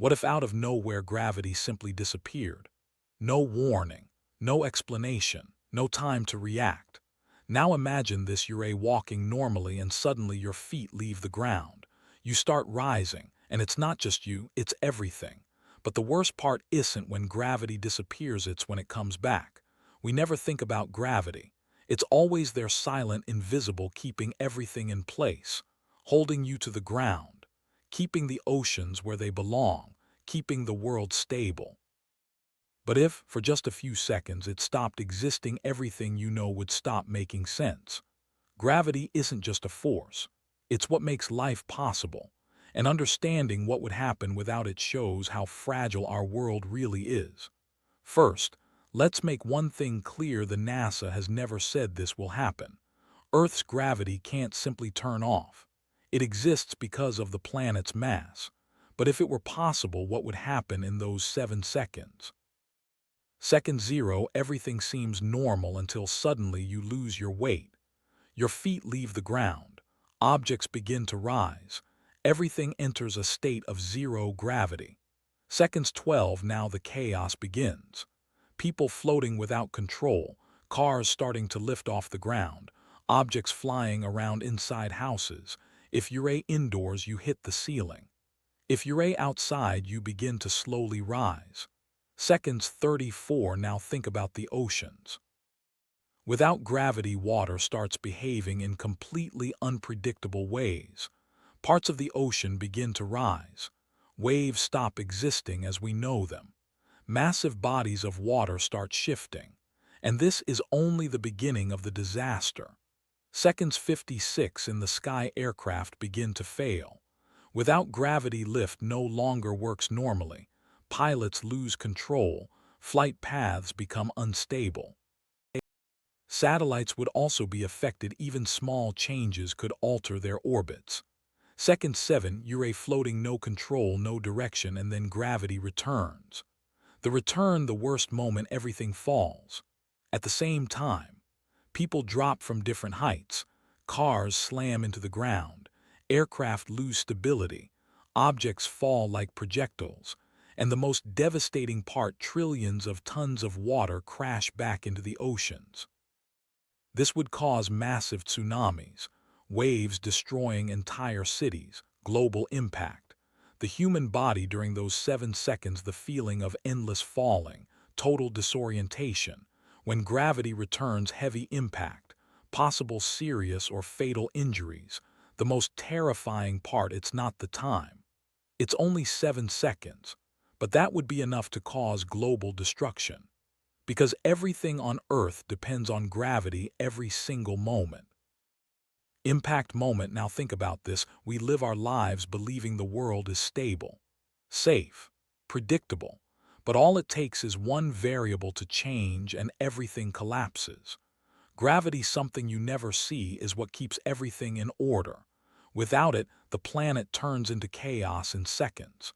What if out of nowhere gravity simply disappeared? No warning, no explanation, no time to react. Now imagine this: you're walking normally and suddenly your feet leave the ground. You start rising, and it's not just you, it's everything. But the worst part isn't when gravity disappears, it's when it comes back. We never think about gravity. It's always there, silent, invisible, keeping everything in place, holding you to the ground, keeping the oceans where they belong, keeping the world stable. But if, for just a few seconds, it stopped existing, everything you know would stop making sense. Gravity isn't just a force. It's what makes life possible. And understanding what would happen without it shows how fragile our world really is. First, let's make one thing clear: the NASA has never said this will happen. Earth's gravity can't simply turn off. It exists because of the planet's mass. But if it were possible, what would happen in those 7 seconds? Second zero, everything seems normal until suddenly you lose your weight. Your feet leave the ground. Objects begin to rise. Everything enters a state of zero gravity. Seconds 12, now the chaos begins. People floating without control, cars starting to lift off the ground, objects flying around inside houses. If you're indoors, you hit the ceiling. If you're outside, you begin to slowly rise. Seconds 34, now think about the oceans. Without gravity, water starts behaving in completely unpredictable ways. Parts of the ocean begin to rise. Waves stop existing as we know them. Massive bodies of water start shifting. And this is only the beginning of the disaster. Seconds 56, in the sky, aircraft begin to fail. Without gravity, lift no longer works normally. Pilots lose control. Flight paths become unstable. Satellites would also be affected. Even small changes could alter their orbits. Second 7, you're floating, no control, no direction, and then gravity returns. The return, the worst moment, everything falls. At the same time, people drop from different heights. Cars slam into the ground. Aircraft lose stability. Objects fall like projectiles. And the most devastating part, trillions of tons of water crash back into the oceans. This would cause massive tsunamis, waves destroying entire cities, global impact. The human body during those 7 seconds, the feeling of endless falling, total disorientation. When gravity returns, heavy impact, possible serious or fatal injuries. The most terrifying part, it's not the time. It's only 7 seconds, but that would be enough to cause global destruction. Because everything on Earth depends on gravity every single moment. Impact moment, now think about this. We live our lives believing the world is stable, safe, predictable. But all it takes is one variable to change and everything collapses. Gravity, something you never see, is what keeps everything in order. Without it, the planet turns into chaos in seconds.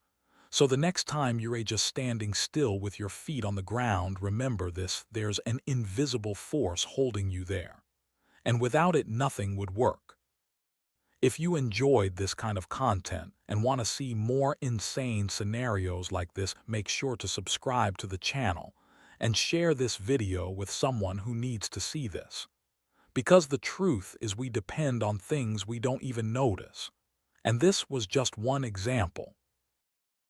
So the next time you're just standing still with your feet on the ground, remember this: there's an invisible force holding you there. And without it, nothing would work. If you enjoyed this kind of content and want to see more insane scenarios like this, make sure to subscribe to the channel and share this video with someone who needs to see this. Because the truth is, we depend on things we don't even notice. And this was just one example.